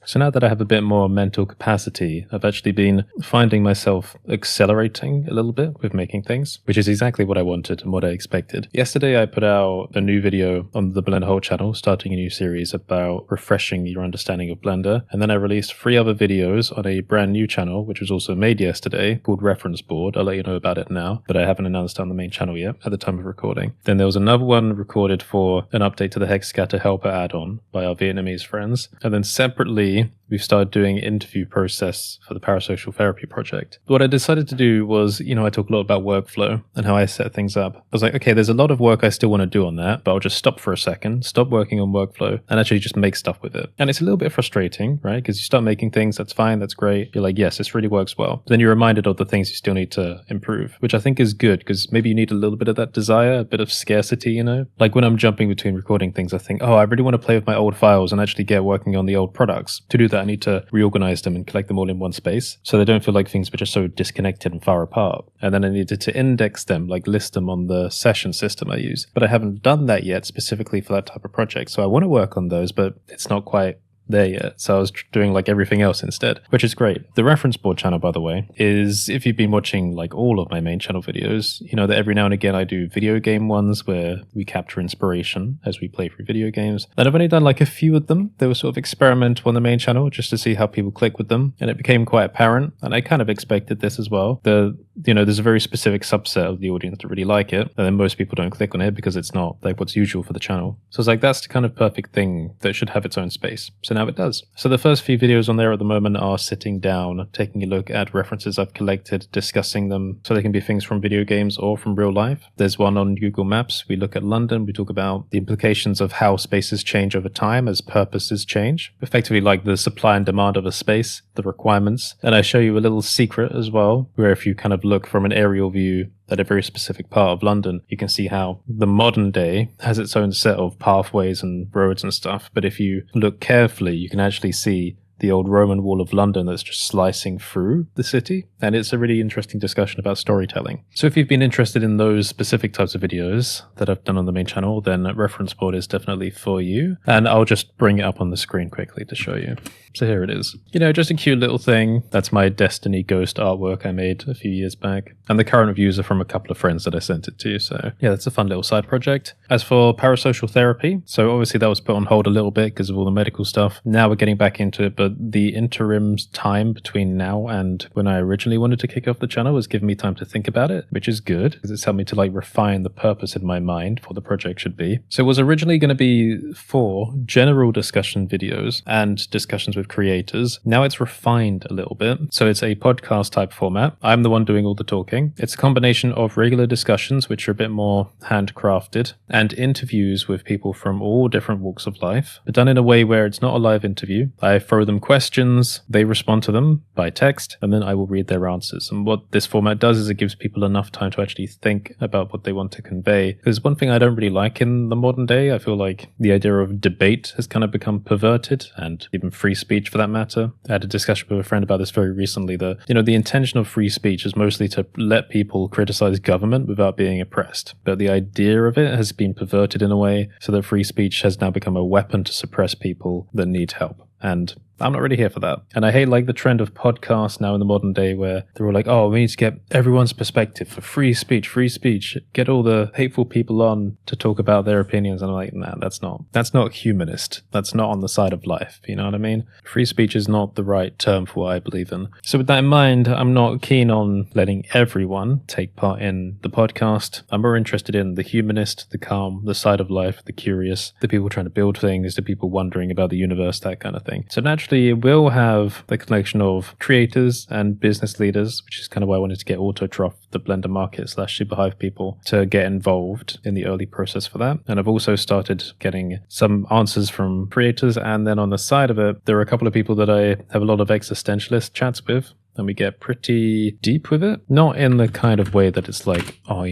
So now that I have a bit more mental capacity, I've actually been finding myself accelerating a little bit with making things, which is exactly what I wanted and what I expected. Yesterday, I put out a new video on the Blender Hole channel, starting a new series about refreshing your understanding of Blender. And then I released 3 other videos on a brand new channel, which was also made yesterday, called Reference Board. I'll let you know about it now, but I haven't announced it on the main channel yet at the time of recording. Then there was another one recorded for an update to the Hexscatter Helper add-on by our Vietnamese friends. And then separately, we've started doing interview process for the Parasocial Therapy project. What I decided to do was, I talk a lot about workflow and how I set things up. I was like, okay, there's a lot of work I still want to do on that, but I'll just stop for a second, stop working on workflow, and actually just make stuff with it. And it's a little bit frustrating, right? Because you start making things, that's fine, that's great. You're like, yes, this really works well. But then you're reminded of the things you still need to improve, which I think is good, because maybe you need a little bit of that desire, a bit of scarcity, Like when I'm jumping between recording things, I think, I really want to play with my old files and actually get working on the old products. To do that, I need to reorganize them and collect them all in one space so they don't feel like things were just so disconnected and far apart. And then I needed to index them, like list them on the session system I use. But I haven't done that yet specifically for that type of project. So I want to work on those, but it's not quite there yet. So I was doing like everything else instead, which is great. The Reference Board channel, by the way, is, if you've been watching like all of my main channel videos, you know that every now and again I do video game ones where we capture inspiration as we play through video games. And I've only done like a few of them. They were sort of experimental on the main channel just to see how people click with them. And it became quite apparent. And I kind of expected this as well. There's a very specific subset of the audience that really like it. And then most people don't click on it because it's not like what's usual for the channel. So it's like, that's the kind of perfect thing that should have its own space. So now it does. So the first few videos on there at the moment are sitting down, taking a look at references I've collected, discussing them. So they can be things from video games or from real life. There's one on Google Maps. We look at London. We talk about the implications of how spaces change over time as purposes change. Effectively like the supply and demand of a space, the requirements. And I show you a little secret as well, where if you kind of look from an aerial view at a very specific part of London, you can see how the modern day has its own set of pathways and roads and stuff. But if you look carefully, you can actually see the old Roman wall of London that's just slicing through the city. And it's a really interesting discussion about storytelling. So if you've been interested in those specific types of videos that I've done on the main channel, then Reference Board is definitely for you. And I'll just bring it up on the screen quickly to show you. So here it is. Just a cute little thing. That's my Destiny Ghost artwork I made a few years back. And the current reviews are from a couple of friends that I sent it to. So yeah, that's a fun little side project. As for Parasocial Therapy, so obviously that was put on hold a little bit because of all the medical stuff. Now we're getting back into it, but the interim time between now and when I originally wanted to kick off the channel has given me time to think about it, which is good because it's helped me to like refine the purpose in my mind for what the project should be. So it was originally going to be 4 general discussion videos and discussions with creators. Now it's refined a little bit. So it's a podcast type format. I'm the one doing all the talking. It's a combination of regular discussions, which are a bit more handcrafted, and interviews with people from all different walks of life, but done in a way where it's not a live interview. I throw them questions, they respond to them by text, and then I will read their answers. And what this format does is it gives people enough time to actually think about what they want to convey. There's one thing I don't really like in the modern day. I feel like the idea of debate has kind of become perverted, and even free speech for that matter. I had a discussion with a friend about this very recently, that, the intention of free speech is mostly to let people criticize government without being oppressed. But the idea of it has been perverted in a way so that free speech has now become a weapon to suppress people that need help. And I'm not really here for that. And I hate like the trend of podcasts now in the modern day where they're all like, oh, we need to get everyone's perspective for free speech, get all the hateful people on to talk about their opinions. And I'm like, nah, that's not humanist. That's not on the side of life. You know what I mean? Free speech is not the right term for what I believe in. So with that in mind, I'm not keen on letting everyone take part in the podcast. I'm more interested in the humanist, the calm, the side of life, the curious, the people trying to build things, the people wondering about the universe, that kind of thing. So naturally, it will have the collection of creators and business leaders, which is kind of why I wanted to get Autotroph, the Blender Market / Superhive people, to get involved in the early process for that. And I've also started getting some answers from creators. And then on the side of it, there are a couple of people that I have a lot of existentialist chats with. And we get pretty deep with it. Not in the kind of way that it's like, oh,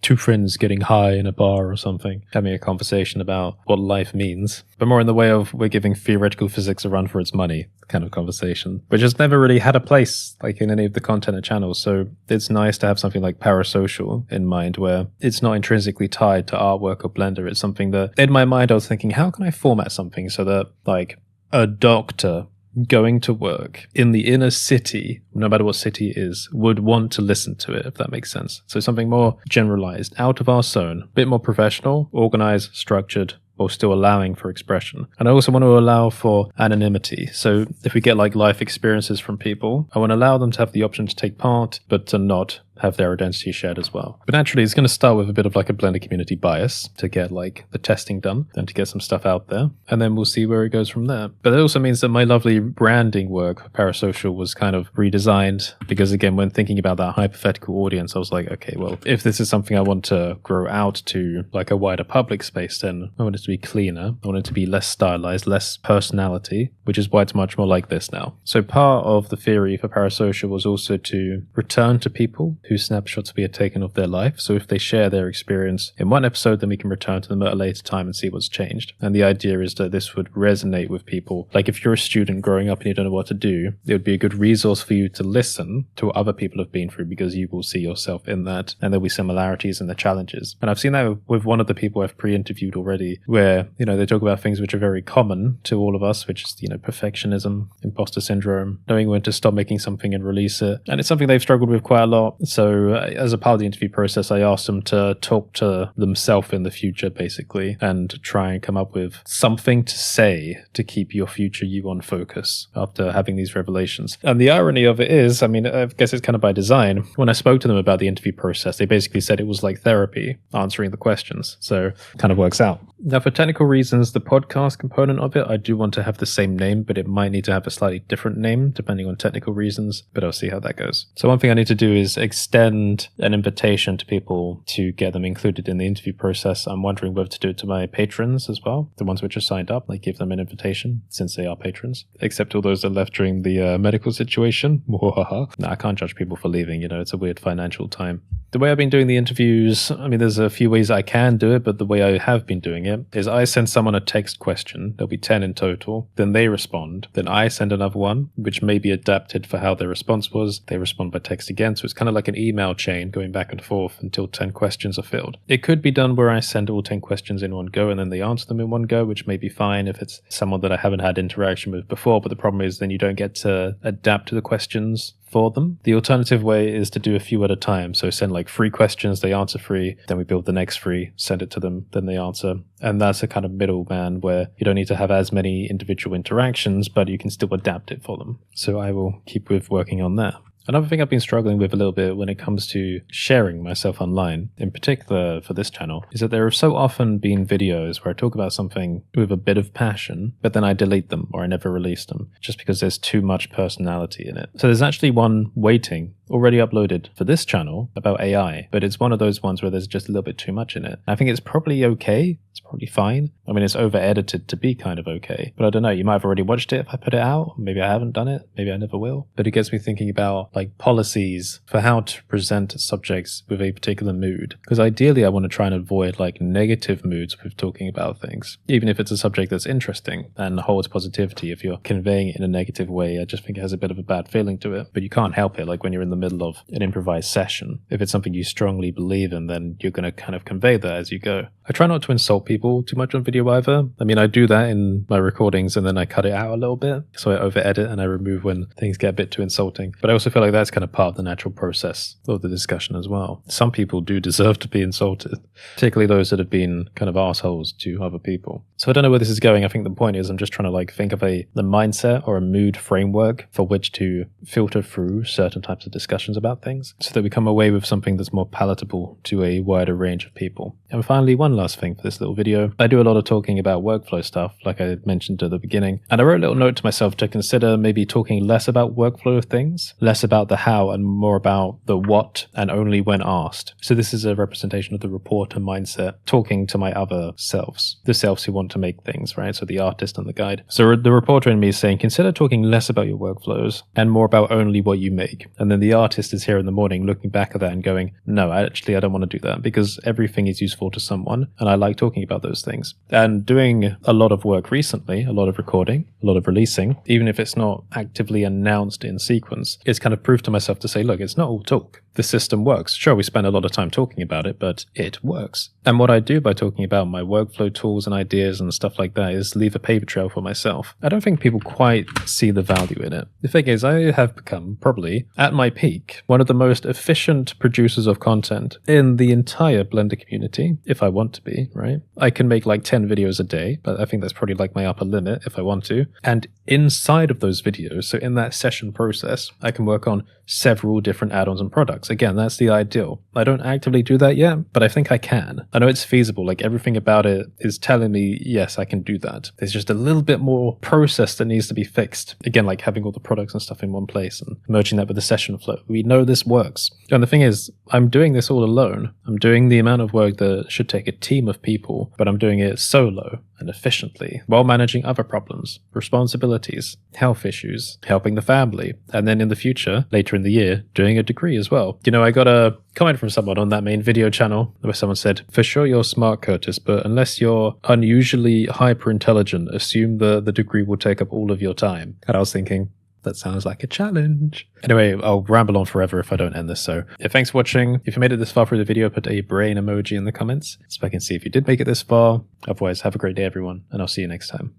2 friends getting high in a bar or something, having a conversation about what life means. But more in the way of we're giving theoretical physics a run for its money kind of conversation, which has never really had a place like in any of the content and channels. So it's nice to have something like Parasocial in mind where it's not intrinsically tied to artwork or Blender. It's something that in my mind I was thinking, how can I format something so that like a doctor going to work in the inner city, no matter what city it is, would want to listen to it, if that makes sense. So something more generalized, out of our zone, a bit more professional, organized, structured, while still allowing for expression. And I also want to allow for anonymity. So if we get like life experiences from people, I want to allow them to have the option to take part, but to not have their identity shared as well. But naturally, it's going to start with a bit of like a Blender community bias to get like the testing done and to get some stuff out there. And then we'll see where it goes from there. But it also means that my lovely branding work for Parasocial was kind of redesigned because, again, when thinking about that hypothetical audience, I was like, okay, well, if this is something I want to grow out to like a wider public space, then I want it to be cleaner. I want it to be less stylized, less personality, which is why it's much more like this now. So part of the theory for Parasocial was also to return to people whose snapshots we had taken of their life. So if they share their experience in one episode, then we can return to them at a later time and see what's changed. And the idea is that this would resonate with people. Like if you're a student growing up and you don't know what to do, it would be a good resource for you to listen to what other people have been through because you will see yourself in that and there'll be similarities in the challenges. And I've seen that with one of the people I've pre-interviewed already where, you know, they talk about things which are very common to all of us, which is, you know, perfectionism, imposter syndrome, knowing when to stop making something and release it. And it's something they've struggled with quite a lot. So as a part of the interview process, I asked them to talk to themselves in the future, basically, and try and come up with something to say to keep your future you on focus after having these revelations. And the irony of it is, I mean, I guess it's kind of by design. When I spoke to them about the interview process, they basically said it was like therapy, answering the questions. So it kind of works out. Now, for technical reasons, the podcast component of it, I do want to have the same name, but it might need to have a slightly different name depending on technical reasons, but I'll see how that goes. So one thing I need to do is extend an invitation to people to get them included in the interview process. I'm wondering whether to do it to my patrons as well, the ones which are signed up, like give them an invitation since they are patrons, except all those that left during the medical situation. No, I can't judge people for leaving, you know, it's a weird financial time. The way I've been doing the interviews, I mean, there's a few ways I can do it, but the way I have been doing it is I send someone a text question. There'll be 10 in total. Then they respond. Then I send another one, which may be adapted for how their response was. They respond by text again. So it's kind of like an email chain going back and forth until 10 questions are filled. It could be done where I send all 10 questions in one go and then they answer them in one go, which may be fine if it's someone that I haven't had interaction with before. But the problem is then you don't get to adapt to the questions for them. The alternative way is to do a few at a time. So send like 3 questions, they answer 3, then we build the next 3, send it to them, then they answer. And that's a kind of middleman where you don't need to have as many individual interactions, but you can still adapt it for them. So I will keep with working on that. Another thing I've been struggling with a little bit when it comes to sharing myself online, in particular for this channel, is that there have so often been videos where I talk about something with a bit of passion, but then I delete them or I never release them just because there's too much personality in it. So there's actually one waiting, already uploaded for this channel about AI, but it's one of those ones where there's just a little bit too much in it. I think it's probably okay. It's probably fine. I mean, it's over edited to be kind of okay, but I don't know. You might have already watched it if I put it out. Maybe I haven't done it. Maybe I never will. But it gets me thinking about like policies for how to present subjects with a particular mood. Because ideally, I want to try and avoid like negative moods with talking about things, even if it's a subject that's interesting and holds positivity. If you're conveying it in a negative way, I just think it has a bit of a bad feeling to it. But you can't help it. Like when you're in the middle of an improvised session, if it's something you strongly believe in, then you're going to kind of convey that as you go. I try not to insult people too much on video either. I mean, I do that in my recordings and then I cut it out a little bit. So I over edit and I remove when things get a bit too insulting. But I also feel like that's kind of part of the natural process of the discussion as well. Some people do deserve to be insulted, particularly those that have been kind of assholes to other people. So I don't know where this is going. I think the point is I'm just trying to like think of the mindset or a mood framework for which to filter through certain types of discussions about things so that we come away with something that's more palatable to a wider range of people. And finally, one last thing for this little video. I do a lot of talking about workflow stuff, like I mentioned at the beginning. And I wrote a little note to myself to consider maybe talking less about workflow of things, less about the how and more about the what and only when asked. So this is a representation of the reporter mindset talking to my other selves, the selves who want to make things, right? So the artist and the guide. So the reporter in me is saying, consider talking less about your workflows and more about only what you make. And then the artist is here in the morning looking back at that and going, no, actually, I don't want to do that because everything is useful to someone. And I like talking about those things. And doing a lot of work recently, a lot of recording, a lot of releasing, even if it's not actively announced in sequence, it's kind of proved to myself to say, look, it's not all talk. the system works. Sure, we spend a lot of time talking about it, but it works. And what I do by talking about my workflow tools and ideas and stuff like that is leave a paper trail for myself. I don't think people quite see the value in it. The thing is, I have become, probably, at my peak, one of the most efficient producers of content in the entire Blender community, if I want to be, right? I can make like 10 videos a day, but I think that's probably like my upper limit if I want to. And inside of those videos, so in that session process, I can work on several different add-ons and products. Again, that's the ideal. I don't actively do that yet, but I think I can. I know it's feasible. Like everything about it is telling me, yes, I can do that. There's just a little bit more process that needs to be fixed. Again, like having all the products and stuff in one place and merging that with the session flow. We know this works. And the thing is, I'm doing this all alone. I'm doing the amount of work that should take a team of people, but I'm doing it solo and efficiently while managing other problems, responsibilities, health issues, helping the family, and then in the future, later in the year, doing a degree as well. You know, I got a comment from someone on that main video channel where someone said, for sure you're smart, Curtis, but unless you're unusually hyper intelligent, assume the degree will take up all of your time. And I was thinking, that sounds like a challenge. Anyway, I'll ramble on forever if I don't end this. So yeah, thanks for watching. If you made it this far through the video, put a brain emoji in the comments so I can see if you did make it this far. Otherwise, have a great day, everyone, and I'll see you next time.